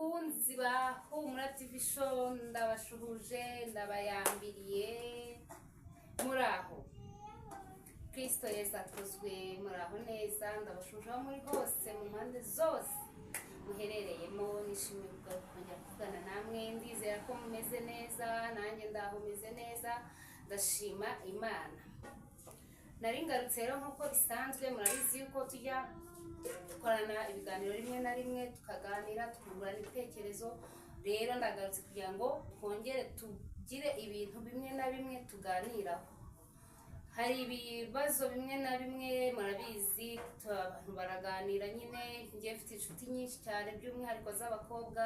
bakunzi ba Humura TV Show ndabashuhuje ndabayambiriye muraho Kristo Yesu akozwe muraho neza ndabashuhuje muri hose mu mpande zose muherereyemo nishimiye kongera kuvugana namwe ndizera ko mumeze neza nanjye ndaho meze neza ndashima Imana nari ngarutse rero nkuko bisanzwe murabizi yuko tujya dukorana ibiganiro rimwe na rimwe tukaganira tukungurana ibitekerezo rero ndagarutse kugira ngo twongere tugire ibintu bimwe na bimwe tuganiraho hari ibibazo bimwe na bimwe murabizi abantu baraganira nyine ngiye mfite inshuti nyinshi cyane by'umwihariko z'abakobwa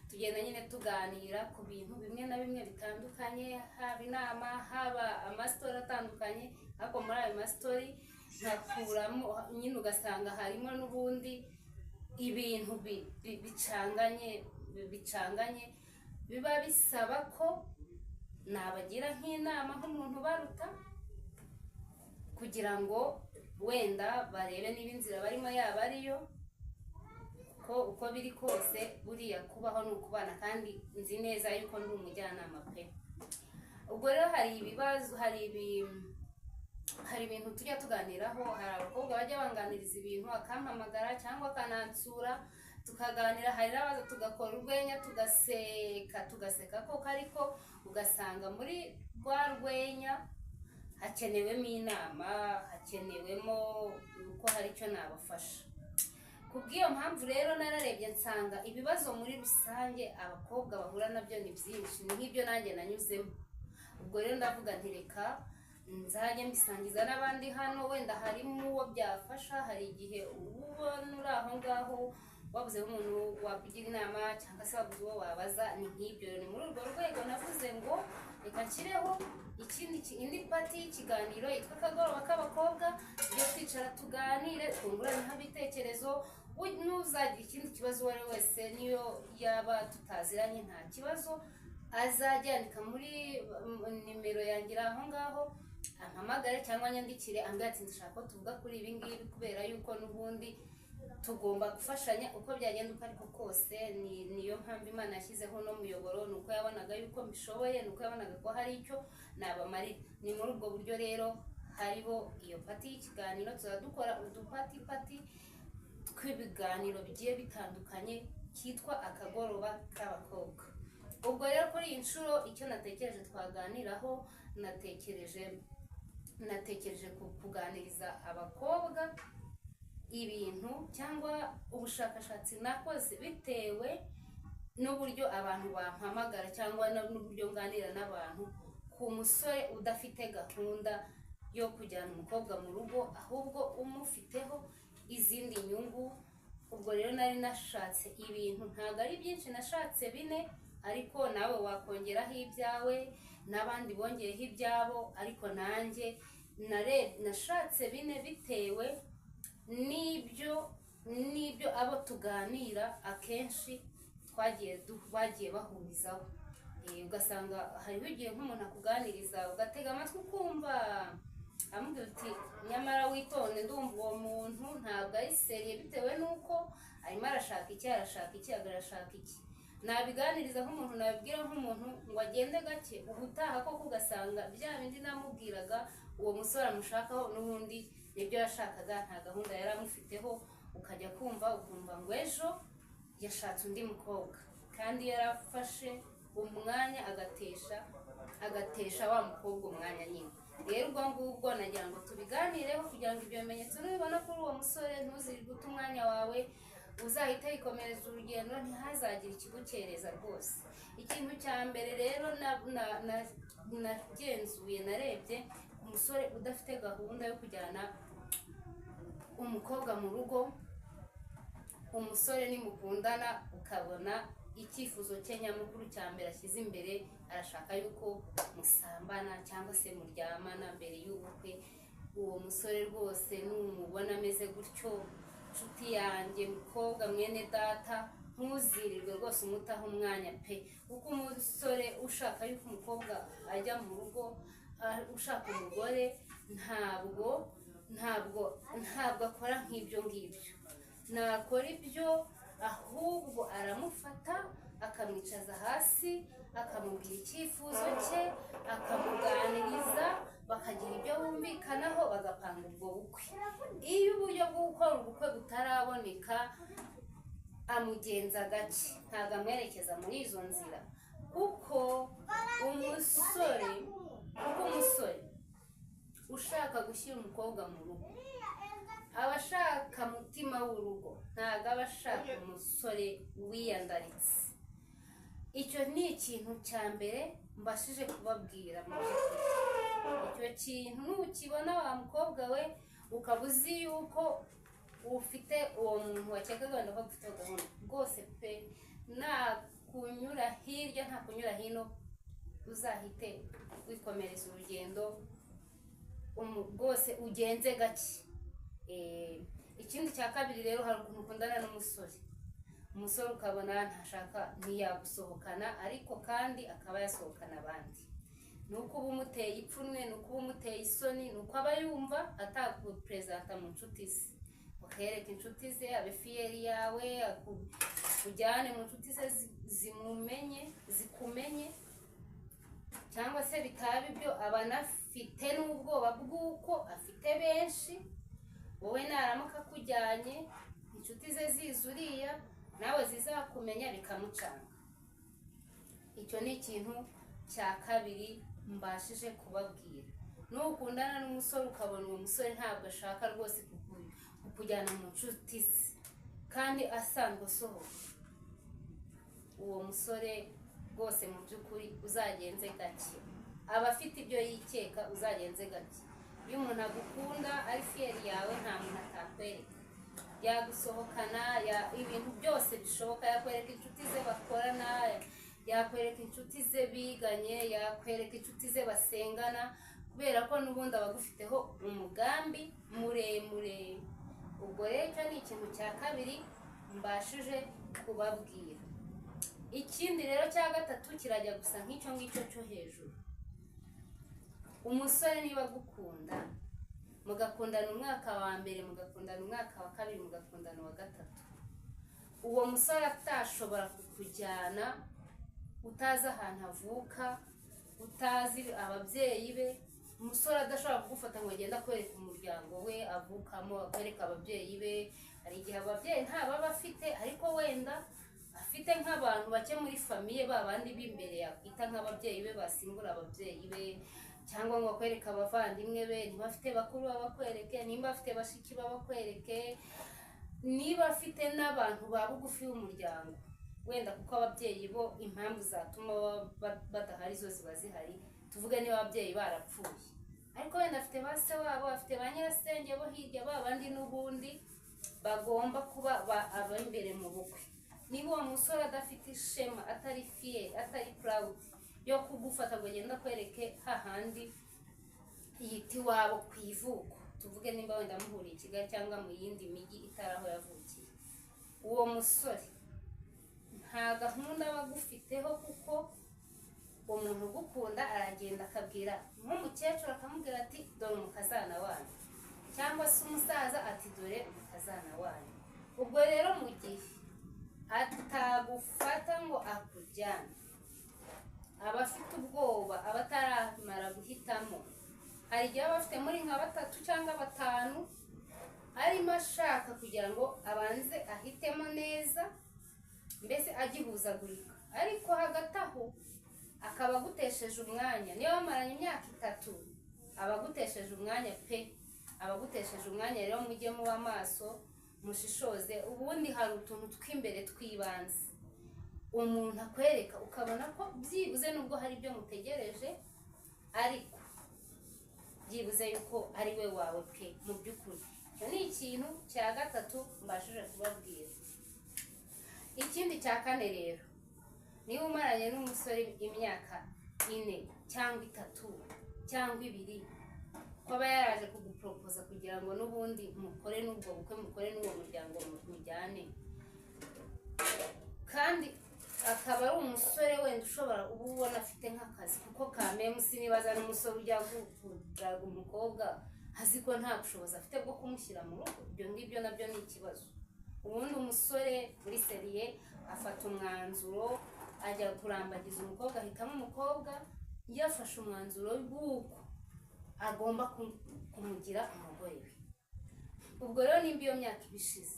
tugenda nyine tuganira ku bintu bimwe na bimwe bitandukanye haba inama haba amastori atandukanye ariko muri ayo mastori nkakuramo nyine ugasanga harimo n'ubundi ibintu bicanganye biba bisaba ko nabagira nk'inama nk'umuntu baruta kugira ngo wenda barebe niba inzira barimo yaba ariyo ko uko biri kose buriya kubaho ni ukubana kandi nzi neza yuko ndi umujyanama pe ubwo rero hari ibibazo hari ibintu tujya tuganiraho hari abakobwa bajya banganiriza ibintu akampamagara cyangwa akanansura tukaganira hari n'abaza tugakora urwenya tugaseka koko ariko ugasanga muri rwa rwenya hakenewemo inama hakenewemo uko hari icyo nabafasha kubw'iyo mpamvu rero nararebye nsanga ibibazo muri rusange abakobwa bahura nabyo ni byinshi ni nk'ibyo nanjye nanyuzemo ubwo rero ndavuga nti reka nzajya mbisangiza n'abandi hano wenda harimo uwo byafasha hari igihe ubona uri aho ngaho wabuze umuntu wakugira inama cyangwa se wabuze uwo wabaza ni nk'ibyo ni muri urwo rwego navuze ngo reka nshyireho indi pati y'ikiganiro yitwa akagoroba k'abakobwa tujye twicara tuganire twungurane ibitekerezo n'uzagira ikindi kibazo uwo ari we wese niyo yaba tutaziranye nta kibazo azajya yandika muri nimero yangira aho ngaho ampamagare cyangwa nyandikire ambwira ati ndashaka ko tuvuga kuri ibi ngibi kubera yuko n'ubundi tugomba gufashanya uko byagenda uko ariko kose niyo mpamvu Imana yashyizeho no muyoboro nuko yabonaga yuko mbishoboye nuko yabonaga ko hari icyo nabamarira ni muri ubwo buryo rero hariho iyo pati y'ikiganiro tuzadukora udupati tw'ibiganiro bigiye bitandukanye cyitwa akagoroba k'abakobwa ubwo rero kuri iyi nshuro icyo natekereje twaganiraho natekereje kuganiriza abakobwa ibintu cyangwa ubushakashatsi nakoze bitewe n'uburyo abantu bampamagara cyangwa n'uburyo nganira n'abantu ku musore udafite gahunda yo kujyana umukobwa mu rugo ahubwo umufiteho izindi nyungu ubwo rero nari nashatse ibintu ntabwo ari byinshi nashatse 4 ariko nawe wakongeraho ibyawe n'abandi bongeyeho ibyabo ariko nanjye nashatse 4 bitewe n'ibyo abo tuganira akenshi bagiye bahurizaho ugasanga hariho igihe nk'umuntu akuganiriza ugatega amatwi ukumva amubwira uti nyamara witonde ndumva uwo muntu ntabwo ari seriye bitewe n'uko arimo arashaka iki arashaka iki nabiganiriza nk'umuntu nabibwira nk'umuntu ngo agende gake ubutaha koko ugasanga bya bindi namubwiraga uwo musore amushakaho n'ubundi nibyo yashakaga nta gahunda yari amufiteho ukajya ukumva ngo ejo yashatse undi mukobwa kandi yarafashe umwanya agatesha wa mukobwa umwanya nyine rero ubwo ngubwo nagira ngo tubiganireho kugira ngo ibyo bimenyetso nubibona kuri uwo musore ntuzirirwe uta umwanya wawe uzahita yikomereza urugendo ntihazagire ikigukereza rwose ikintu cya mbere rero nagenzuye narebye umusore udafite gahunda yo kujyana umukobwa mu rugo umusore nimukundana ukabona icyifuzo cye nyamukuru cya mbere ashyize imbere arashaka yuko musambana cyangwa se muryamana mbere y'ubukwe uwo musore rwose numubona ameze gutyo nshuti yanjye mukobwa mwene data ntuzirirwe rwose umutaho umwanya pe kuko umusore ushaka yuko umukobwa ajya mu rugo ushaka umugore ntabwo akora nk'ibyo ngibyo nakora ibyo ahubwo aramufata akamwicaza hasi akamubwira icyifuzo cye akamuganiriza bakagira ibyo bumvikanaho bagapanga ubwo bukwe. Iyo uburyo bwo gukora ubukwe butaraboneka amugenza gake, ntabwo amwerekeza muri izo nzira, kuko umusore ushaka gushyira umukobwa mu rugo aba ashaka mutima w'urugo, ntabwo aba ashaka umusore wiyandaritse. Icyo ni ikintu cya mbere mbashije kubabwira mu by'ukuri. Icyo kintu nukibona wa mukobwa we ukaba uzi yuko ufite uwo muntu wakekaga wenda ko ufite gahunda, rwose pe nta kunyura hirya nta kunyura hino, uzahite wikomereza urugendo rwose ugenze gake. Ikindi cya kabiri rero, hari ukuntu ukundana n'umusore, umusore ukabona ntashaka ntiyagusohokana ariko kandi akaba yasohokana abandi. Nuko uba umuteye ipfunwe, nuko uba umuteye isoni, nuko aba yumva atakuperezanta mu nshuti ze, ukereka inshuti ze abe fiyeri yawe, kujyane mu nshuti ze zikumenye, cyangwa se bitaba ibyo aba anafite n'ubwoba bw'uko afite benshi. Wowe naramuka kujyanye inshuti ze zizuriya nawe zizakumenya bikamucanga. Icyo ni ikintu cya kabiri mbashije kubabwira. Nukundana n'umusore ukabona uwo musore ntabwo ashaka rwose kukujyana mu nshuti ze kandi asanzwe asohoka, uwo musore rwose mu by'ukuri uzagenze gake, aba afite ibyo yikeka, uzagenze gake. Iyo umuntu agukunda ari fiyeri yawe nta muntu atakwereka, yagusohokana ibintu byose bishoboka, yakwereka inshuti ze bakorana, yakwereka inshuti ze biganye, yakwereka inshuti ze basengana, kubera ko n'ubundi abagufiteho umugambi muremure. Ubwo rero icyo ni ikintu cya kabiri mbashije kubabwira. Ikindi rero cya gatatu kirajya gusa nk'icyo ngicyo cyo hejuru. Umusore niba agukunda, mugakundana umwaka wa mbere, mugakundana umwaka wa kabiri, mugakundana wa gatatu, uwo musore atashobora kukujyana utazi ahantu avuka, utazi ababyeyi be, umusore adashobora kugufata ngo agenda kwereka umuryango we avukamo, akwereka ababyeyi be. Hari igihe ababyeyi nta baba afite, ariko wenda afite nk'abantu bake muri famiye, babandi b'imbere yakwita nk'ababyeyi be basimbura ababyeyi be, cyangwa ngo akwereka abavandimwe be, niba afite bakuru babakwereke, niba afite bashiki babakwereke, niba afite n'abantu ba bugufi b'umuryango, wenda kuko ababyeyi bo impamvu zatuma badahari zo ziba zihari. Tuvuge niba ababyeyi barapfuye, ariko wenda afite ba se wabo, afite ba nyirasenge bo hirya, babandi n'ubundi bagomba kuba aba imbere mu bukwe. Niba uwo musore adafite ishema, atari fiye, atari proud yo kugufata ngo agenda kwereke hahandi yiti wabo ku ivuko, tuvuge nimba wenda muhuriye i Kigali cyangwa mu yindi migi itaraho yavukiye, uwo musore nta gahunda aba agufiteho, kuko umuntu ugukunda aragenda akabwira nk'umukecuru akamubwira ati dore umukazana wanyu, cyangwa se umusaza ati dore umukazana wanyu. Ubwo rero mu gihe atagufata ngo akujyane, aba afite ubwoba, aba ataramara guhitamo. Hari igihe aba afite muri nka batatu cyangwa batanu, arimo ashaka kugira ngo abanze ahitemo neza, mbese agihuzagurika. Ariko hagati aho akaba agutesheje umwanya. Niyo wamaranye imyaka 3 aba agutesheje umwanya pe, aba agutesheje umwanya. Rero mujye muba amaso, mushishoze. Ubundi hari utuntu tw'imbere twibanze umuntu akwereka ukabona ko byibuze nubwo hari ibyo mutegereje, ariko byibuze yuko ari we wawe pe mu by'ukuri. Icyo ni ikintu cya gatatu mbashije kubabwira. Ikindi cya kane rero, niba umaranye n'umusore imyaka 4 cyangwa 3 cyangwa 2, ko aba yaraje kugupropoza kugira ngo n'ubundi mukore n'ubwo bukwe, mukore n'uwo muryango mujyane, kandi akaba ari umusore wenda ushobora uba ubona afite nk'akazi, kuko kameme sinibaza n'umusore ujya kugura umukobwa azi ko nta bushobozi afite bwo kumushyira mu rugo. Ibyo ngibyo nabyo ni ikibazo. ubundi umusore muri seriye afata umwanzuro ajya kurambagiza umukobwa, ahitamo umukobwa yafashe umwanzuro w'uko agomba kumugira umugore we. Ubwo rero nimba iyo myaka ibishize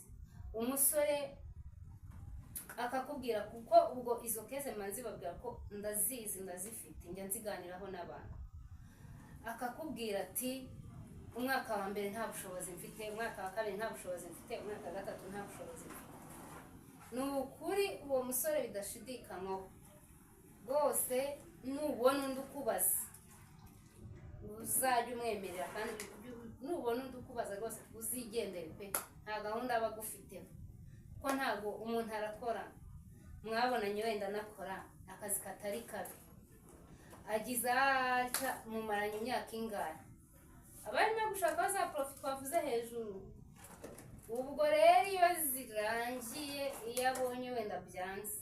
umusore akakubwira, kuko ubwo izo keze manzi babwira ko ndazizi ndazifite njya nziganiraho n'abantu, akakubwira ati umwaka wa mbere nta bushobozi mfite, umwaka wa kabiri nta bushobozi mfite, umwaka wa gatatu nta bushobozi mfite, ni ukuri uwo musore bidashidikanywaho rwose nubona undi ukubaza uzajya umwemerera, kandi nubona undi ukubaza rwose uzigendere pe, nta gahunda aba agufiteho, ko ntabwo umuntu arakora mwabonanye wenda anakora akazi katari kabi, agize atya mumaranye imyaka ingahe, abarimo gushaka za profit twavuze hejuru. Ubwo rero iyo zirangiye, iyo abonye wenda byanze,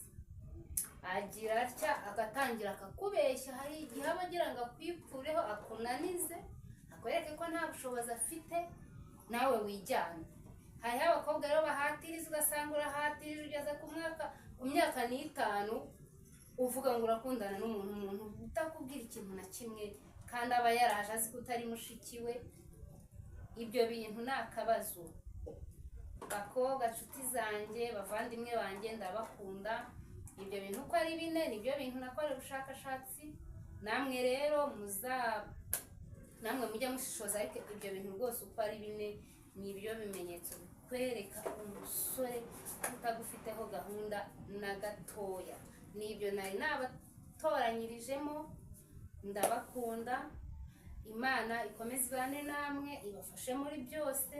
agira atya agatangira akakubeshya, hari igihe aba agira ngo akwikureho akunanize, akwereke ko nta bushobozi afite, nawe wijyane. Hariho abakobwa rero bahatiriza, ugasanga urahatirije ugeze ku myaka n'itanu uvuga ngo urakundana n'umuntu utakubwira ikintu na kimwe, kandi aba yaraje azi ko utari mushiki we. Ibyo bintu ni akabazo. Bakobwa nshuti zanjye, bavandimwe banjye, ndabakunda. Ibyo bintu uko ari 4 nibyo bintu nakorera ubushakashatsi, namwe rero namwe mujya mushishoza, ariko ibyo bintu rwose uko ari 4 nibyo bimenyetso bikwereka umusore utagufiteho gahunda na gatoya. Nibyo nari nabatoranyirijemo. Ndabakunda, Imana ikomeze ibane namwe, ibafashe muri byose.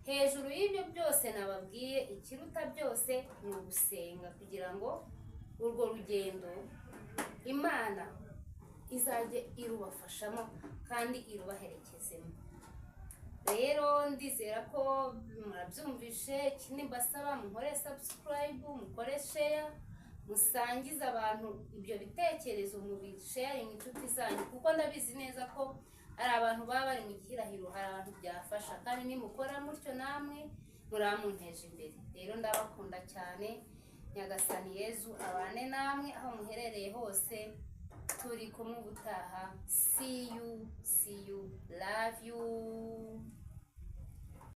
Hejuru y'ibyo byose nababwiye, ikiruta byose ni ugusenga, kugira ngo urwo rugendo Imana izajye irubafashamo kandi irubaherekezemo. Rero ndizera ko murabyumvishe. Ikindi mbasaba, muhore subscribe, mukore share, musangiza abantu ibyo bitekerezo, mubisharing inshuti zanyu, kuko ndabizi neza ko ari abantu baba bari mu gihirahiro, hari abantu byafasha, kandi nimukora mutyo namwe muramunteje imbere. Rero ndabakunda cyane, Nyagasani Yezu abane namwe aho muherereye hose. Turi kumwe ubutaha. See you, love you.